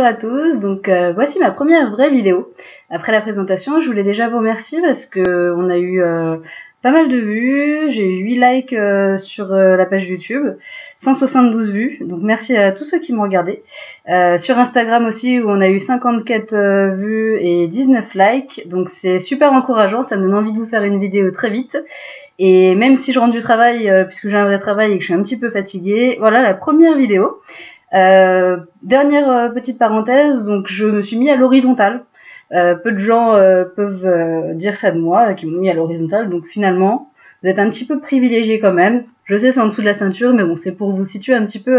Bonjour à tous, donc voici ma première vraie vidéo. Après la présentation, je voulais déjà vous remercier parce que on a eu pas mal de vues, j'ai eu 8 likes sur la page YouTube, 172 vues, donc merci à tous ceux qui m'ont regardé. Sur Instagram aussi où on a eu 54 vues et 19 likes, donc c'est super encourageant, ça me donne envie de vous faire une vidéo très vite. Et même si je rentre du travail, puisque j'ai un vrai travail et que je suis un petit peu fatiguée, voilà la première vidéo. Dernière petite parenthèse, donc je me suis mis à l'horizontale. Peu de gens peuvent dire ça de moi, qui m'ont mis à l'horizontale, donc finalement, vous êtes un petit peu privilégiés quand même. Je sais, c'est en dessous de la ceinture, mais bon, c'est pour vous situer un petit peu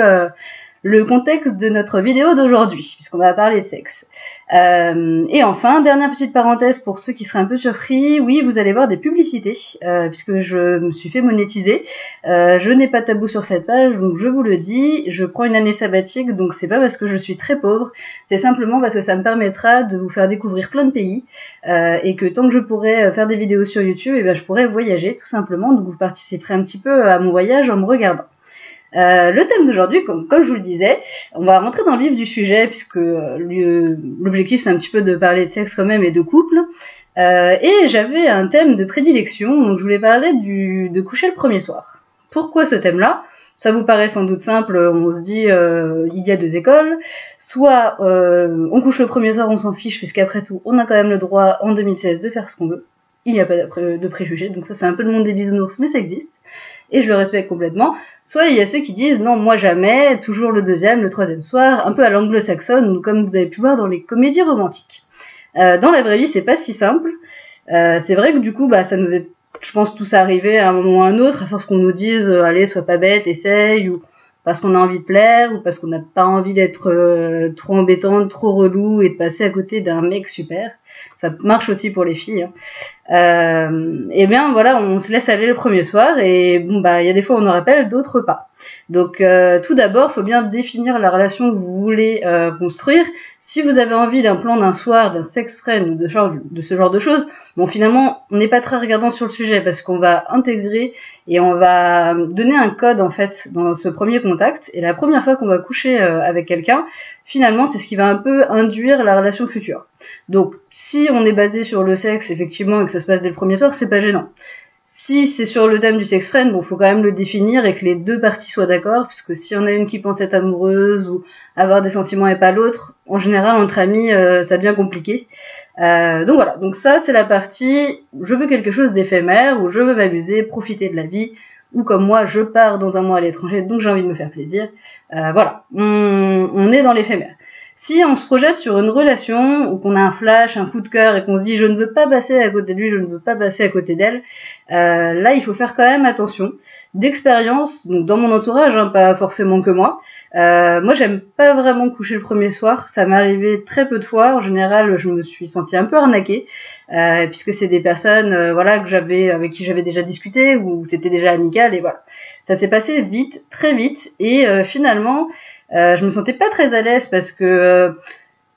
le contexte de notre vidéo d'aujourd'hui, puisqu'on va parler de sexe. Et enfin, dernière petite parenthèse pour ceux qui seraient un peu surpris, oui, vous allez voir des publicités, puisque je me suis fait monétiser. Je n'ai pas de tabou sur cette page, donc je vous le dis, je prends une année sabbatique, donc c'est pas parce que je suis très pauvre, c'est simplement parce que ça me permettra de vous faire découvrir plein de pays, et que tant que je pourrai faire des vidéos sur YouTube, et bien je pourrai voyager tout simplement, donc vous participerez un petit peu à mon voyage en me regardant. Le thème d'aujourd'hui, comme je vous le disais, on va rentrer dans le vif du sujet puisque l'objectif c'est un petit peu de parler de sexe quand même et de couple. Et j'avais un thème de prédilection, donc je voulais parler de coucher le premier soir. Pourquoi ce thème-là ? Ça vous paraît sans doute simple, on se dit il y a deux écoles, soit on couche le premier soir, on s'en fiche puisqu'après tout on a quand même le droit en 2016 de faire ce qu'on veut, il n'y a pas de préjugés, donc ça c'est un peu le monde des bisounours mais ça existe. Et je le respecte complètement. Soit il y a ceux qui disent non, moi jamais, toujours le deuxième, le troisième soir, un peu à l'anglo-saxonne, comme vous avez pu voir dans les comédies romantiques. Dans la vraie vie, c'est pas si simple. C'est vrai que du coup, ça nous est, je pense, tous arrivé à un moment ou à un autre, à force qu'on nous dise allez, sois pas bête, essaye, ou parce qu'on a envie de plaire, ou parce qu'on n'a pas envie d'être trop embêtante, trop relou, et de passer à côté d'un mec super. Ça marche aussi pour les filles. Et bien voilà, on se laisse aller le premier soir et bon il y a des fois on nous rappelle, d'autres pas. Donc tout d'abord, faut bien définir la relation que vous voulez construire. Si vous avez envie d'un plan d'un soir, d'un sex friend ou de ce genre de choses, bon finalement on n'est pas très regardant sur le sujet parce qu'on va intégrer et on va donner un code en fait dans ce premier contact. Et la première fois qu'on va coucher avec quelqu'un, finalement c'est ce qui va un peu induire la relation future. Donc si on est basé sur le sexe effectivement et que ça se passe dès le premier soir, c'est pas gênant. Si c'est sur le thème du sex friend, bon, faut quand même le définir et que les deux parties soient d'accord, puisque si on a une qui pense être amoureuse ou avoir des sentiments et pas l'autre, en général entre amis, ça devient compliqué. Donc voilà, donc ça c'est la partie je veux quelque chose d'éphémère, ou je veux m'amuser, profiter de la vie, ou comme moi je pars dans un mois à l'étranger, donc j'ai envie de me faire plaisir. Voilà, on est dans l'éphémère. Si on se projette sur une relation ou qu'on a un flash, un coup de cœur et qu'on se dit je ne veux pas passer à côté de lui, je ne veux pas passer à côté d'elle, là il faut faire quand même attention. D'expérience, donc dans mon entourage, pas forcément que moi j'aime pas vraiment coucher le premier soir, ça m'est arrivé très peu de fois, en général je me suis sentie un peu arnaquée, puisque c'est des personnes avec qui j'avais déjà discuté, ou c'était déjà amical, et voilà. Ça s'est passé vite, très vite, et finalement je me sentais pas très à l'aise parce que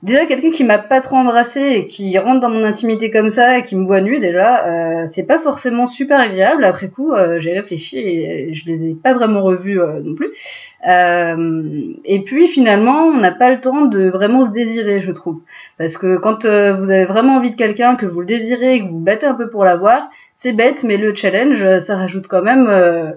déjà quelqu'un qui m'a pas trop embrassée et qui rentre dans mon intimité comme ça et qui me voit nue déjà, c'est pas forcément super agréable. Après coup, j'ai réfléchi et je les ai pas vraiment revus non plus. Et puis finalement, on n'a pas le temps de vraiment se désirer, je trouve, parce que quand vous avez vraiment envie de quelqu'un, que vous le désirez et que vous battez un peu pour l'avoir, c'est bête, mais le challenge, ça rajoute quand même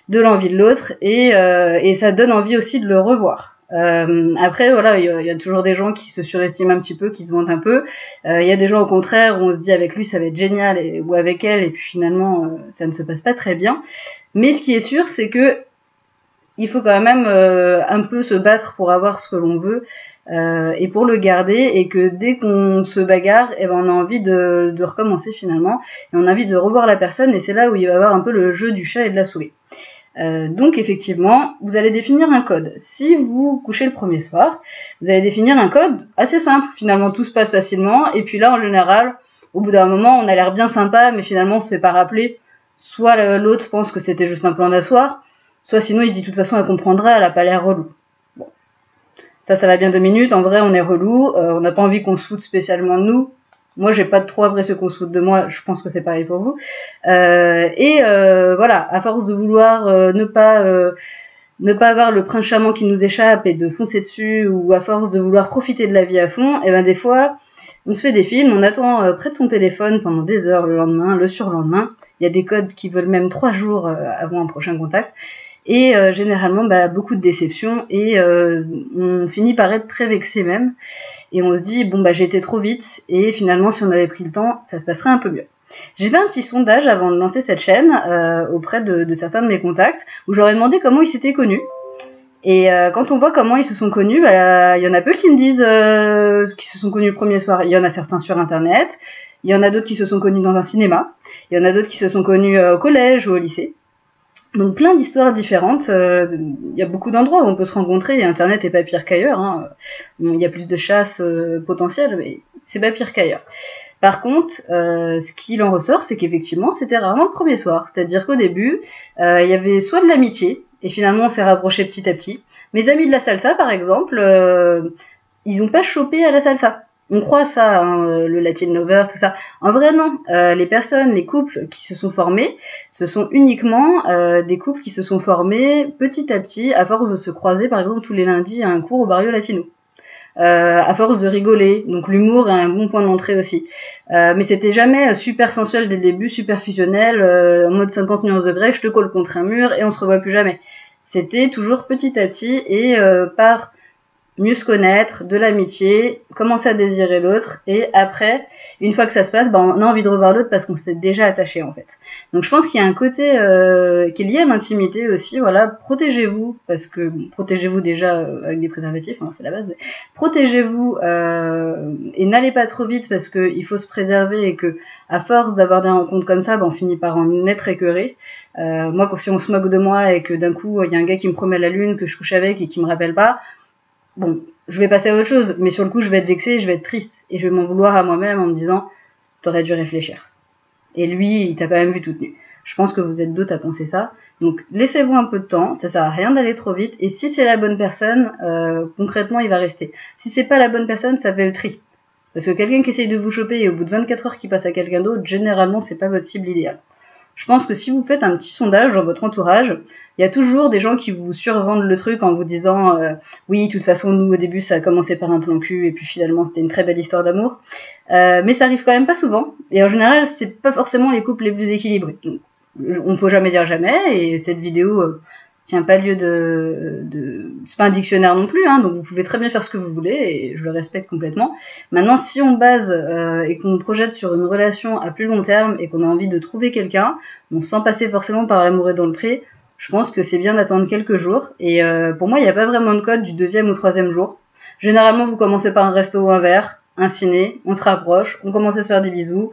de l'envie de l'autre et ça donne envie aussi de le revoir. Après voilà, il y a toujours des gens qui se surestiment un petit peu, qui se vantent un peu. Il y a des gens au contraire où on se dit avec lui ça va être génial ou avec elle et puis finalement ça ne se passe pas très bien. Mais ce qui est sûr c'est que il faut quand même un peu se battre pour avoir ce que l'on veut et pour le garder, et que dès qu'on se bagarre, on a envie de recommencer finalement, et on a envie de revoir la personne, et c'est là où il va y avoir un peu le jeu du chat et de la souris. Donc effectivement, vous allez définir un code. Si vous couchez le premier soir, vous allez définir un code assez simple. Finalement, tout se passe facilement. Et puis là, en général, au bout d'un moment, on a l'air bien sympa, mais finalement, on se fait pas rappeler. Soit l'autre pense que c'était juste un plan d'asseoir, soit sinon il se dit de toute façon, elle comprendra, elle a pas l'air relou. Bon, ça va bien 2 minutes. En vrai, on est relou. On n'a pas envie qu'on se foute spécialement de nous. Moi, j'ai pas de trop apprécié qu'on se foute de moi. Je pense que c'est pareil pour vous. Voilà, à force de vouloir ne pas ne pas avoir le prince charmant qui nous échappe et de foncer dessus, ou à force de vouloir profiter de la vie à fond, et ben des fois, on se fait des films, on attend près de son téléphone pendant des heures le lendemain, le surlendemain. Il y a des codes qui veulent même 3 jours avant un prochain contact. Et généralement, beaucoup de déceptions, et on finit par être très vexé même. Et on se dit, bon, j'ai été trop vite, et finalement, si on avait pris le temps, ça se passerait un peu mieux. J'ai fait un petit sondage avant de lancer cette chaîne auprès de certains de mes contacts, où je leur ai demandé comment ils s'étaient connus. Et quand on voit comment ils se sont connus, il y en a peu qui me disent qu'ils se sont connus le premier soir. Il y en a certains sur Internet, il y en a d'autres qui se sont connus dans un cinéma, il y en a d'autres qui se sont connus au collège ou au lycée. Donc plein d'histoires différentes. Il y a beaucoup d'endroits où on peut se rencontrer, et Internet est pas pire qu'ailleurs. Hein. Il y a plus de chasse potentielle, mais c'est pas pire qu'ailleurs. Par contre, ce qu'il en ressort, c'est qu'effectivement, c'était rarement le premier soir. C'est-à-dire qu'au début, il y avait soit de l'amitié, et finalement on s'est rapproché petit à petit. Mes amis de la salsa, par exemple, ils ont pas chopé à la salsa. On croit ça, hein, le Latin Lover, tout ça. En vrai, non. Les couples qui se sont formés, ce sont uniquement des couples qui se sont formés petit à petit, à force de se croiser, par exemple, tous les lundis à un cours au Barrio Latino. À force de rigoler. Donc l'humour est un bon point d'entrée aussi. Mais c'était jamais super sensuel dès le début, super fusionnel, en mode 50 nuances de grey, je te colle contre un mur et on se revoit plus jamais. C'était toujours petit à petit et par mieux se connaître, de l'amitié, commencer à désirer l'autre, et après, une fois que ça se passe, on a envie de revoir l'autre parce qu'on s'est déjà attaché en fait. Donc je pense qu'il y a un côté qui est lié à l'intimité aussi, voilà, protégez-vous, parce que protégez-vous déjà avec des préservatifs, hein, c'est la base, protégez-vous et n'allez pas trop vite parce qu'il faut se préserver et que à force d'avoir des rencontres comme ça, on finit par en être écœuré. Moi, si on se moque de moi et que d'un coup il y a un gars qui me promet la lune, que je couche avec et qui me rappelle pas, bon, je vais passer à autre chose, mais sur le coup, je vais être vexée, je vais être triste, et je vais m'en vouloir à moi-même en me disant, t'aurais dû réfléchir. Et lui, il t'a quand même vu toute nue. Je pense que vous êtes d'autres à penser ça. Donc, laissez-vous un peu de temps, ça sert à rien d'aller trop vite, et si c'est la bonne personne, concrètement, il va rester. Si c'est pas la bonne personne, ça fait le tri. Parce que quelqu'un qui essaye de vous choper et au bout de 24 heures qui passe à quelqu'un d'autre, généralement, c'est pas votre cible idéale. Je pense que si vous faites un petit sondage dans votre entourage, il y a toujours des gens qui vous survendent le truc en vous disant oui, de toute façon, nous, au début, ça a commencé par un plan cul, et puis finalement, c'était une très belle histoire d'amour. Mais ça arrive quand même pas souvent, et en général, c'est pas forcément les couples les plus équilibrés. Donc, on ne faut jamais dire jamais, et cette vidéo tient pas lieu c'est pas un dictionnaire non plus, hein, donc vous pouvez très bien faire ce que vous voulez, et je le respecte complètement. Maintenant, si on base et qu'on projette sur une relation à plus long terme, et qu'on a envie de trouver quelqu'un, sans passer forcément par l'amour est dans le pré, je pense que c'est bien d'attendre quelques jours, et pour moi, il n'y a pas vraiment de code du 2e ou 3e jour. Généralement, vous commencez par un resto ou un verre, un ciné, on se rapproche, on commence à se faire des bisous,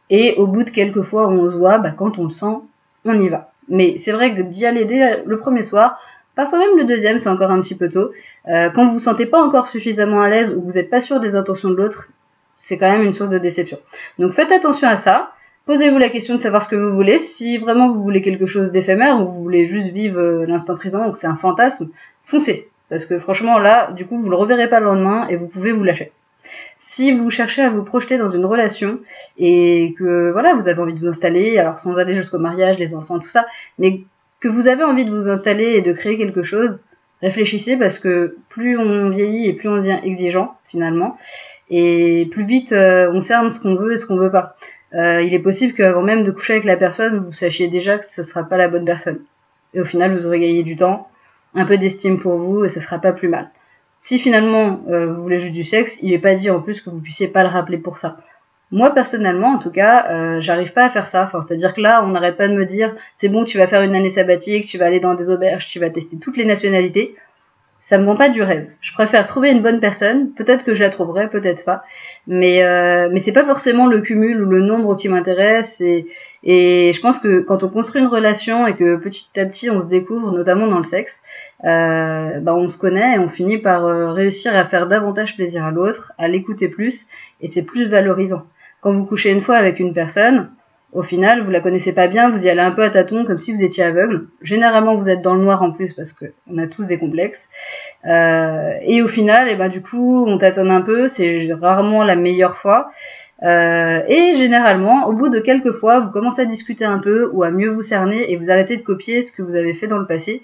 et au bout de quelques fois où on se voit, quand on le sent, on y va. Mais c'est vrai que d'y aller dès le premier soir, parfois même le 2e, c'est encore un petit peu tôt. Quand vous vous sentez pas encore suffisamment à l'aise ou que vous n'êtes pas sûr des intentions de l'autre, c'est quand même une source de déception. Donc faites attention à ça. Posez-vous la question de savoir ce que vous voulez. Si vraiment vous voulez quelque chose d'éphémère ou vous voulez juste vivre l'instant présent ou que c'est un fantasme, foncez. Parce que franchement là, du coup, vous le reverrez pas le lendemain et vous pouvez vous lâcher. Si vous cherchez à vous projeter dans une relation et que voilà, vous avez envie de vous installer, alors sans aller jusqu'au mariage, les enfants, tout ça, mais que vous avez envie de vous installer et de créer quelque chose, réfléchissez parce que plus on vieillit et plus on devient exigeant finalement, et plus vite on cerne ce qu'on veut et ce qu'on veut pas. Il est possible qu'avant même de coucher avec la personne, vous sachiez déjà que ce sera pas la bonne personne. Et au final, vous aurez gagné du temps, un peu d'estime pour vous et ce sera pas plus mal. Si finalement vous voulez juste du sexe, il n'est pas dit en plus que vous puissiez pas le rappeler pour ça. Moi personnellement, en tout cas, j'arrive pas à faire ça. C'est-à-dire que là, on n'arrête pas de me dire c'est bon, tu vas faire une année sabbatique, tu vas aller dans des auberges, tu vas tester toutes les nationalités. Ça me vend pas du rêve. Je préfère trouver une bonne personne. Peut-être que je la trouverai, peut-être pas. Mais c'est pas forcément le cumul ou le nombre qui m'intéresse. Et je pense que quand on construit une relation et que petit à petit on se découvre, notamment dans le sexe, on se connaît et on finit par réussir à faire davantage plaisir à l'autre, à l'écouter plus, et c'est plus valorisant. Quand vous couchez une fois avec une personne, Au final, vous la connaissez pas bien, vous y allez un peu à tâtons, comme si vous étiez aveugle. Généralement, vous êtes dans le noir en plus, parce que on a tous des complexes. Et au final, du coup, on tâtonne un peu, c'est rarement la meilleure fois. Et généralement, au bout de quelques fois, vous commencez à discuter un peu ou à mieux vous cerner et vous arrêtez de copier ce que vous avez fait dans le passé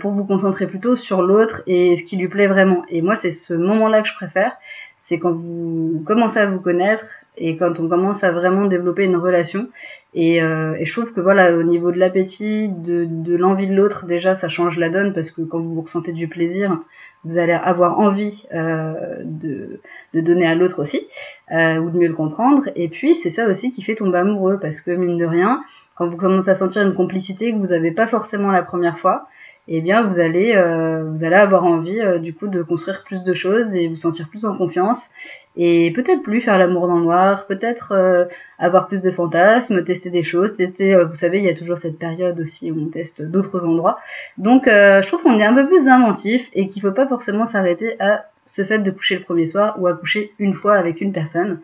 pour vous concentrer plutôt sur l'autre et ce qui lui plaît vraiment. Et moi, c'est ce moment-là que je préfère, c'est quand vous commencez à vous connaître et quand on commence à vraiment développer une relation. Et je trouve que voilà, au niveau de l'appétit, de l'envie de l'autre, déjà, ça change la donne parce que quand vous ressentez du plaisir, vous allez avoir envie de donner à l'autre aussi, ou de mieux le comprendre. Et puis, c'est ça aussi qui fait tomber amoureux, parce que mine de rien, quand vous commencez à sentir une complicité que vous n'avez pas forcément la première fois, eh bien, vous allez avoir envie, du coup, de construire plus de choses et vous sentir plus en confiance. Et peut-être plus faire l'amour dans le noir, peut-être avoir plus de fantasmes, tester des choses, vous savez, il y a toujours cette période aussi où on teste d'autres endroits. Donc, je trouve qu'on est un peu plus inventif et qu'il faut pas forcément s'arrêter à ce fait de coucher le premier soir ou à coucher une fois avec une personne.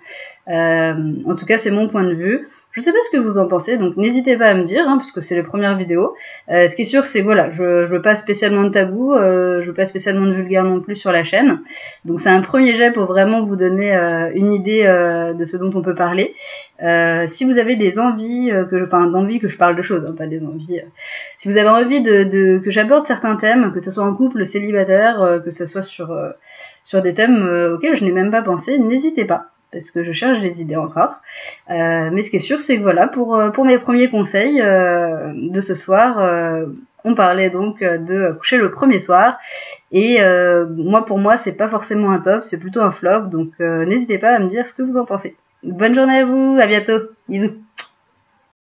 En tout cas, c'est mon point de vue. Je sais pas ce que vous en pensez, donc n'hésitez pas à me dire, puisque c'est les premières vidéos. Ce qui est sûr, c'est voilà, je veux pas spécialement de tabou, je veux pas spécialement de vulgaire non plus sur la chaîne. Donc c'est un premier jet pour vraiment vous donner une idée de ce dont on peut parler. Si vous avez des envies, d'envie que je parle de choses, pas des envies. Si vous avez envie que j'aborde certains thèmes, que ce soit en couple, célibataire, que ce soit sur des thèmes auxquels je n'ai même pas pensé, n'hésitez pas, parce que je cherche des idées encore. Mais ce qui est sûr, c'est que voilà, pour mes premiers conseils de ce soir, on parlait donc de coucher le premier soir. Et pour moi, c'est pas forcément un top, c'est plutôt un flop. Donc n'hésitez pas à me dire ce que vous en pensez. Bonne journée à vous, à bientôt, bisous.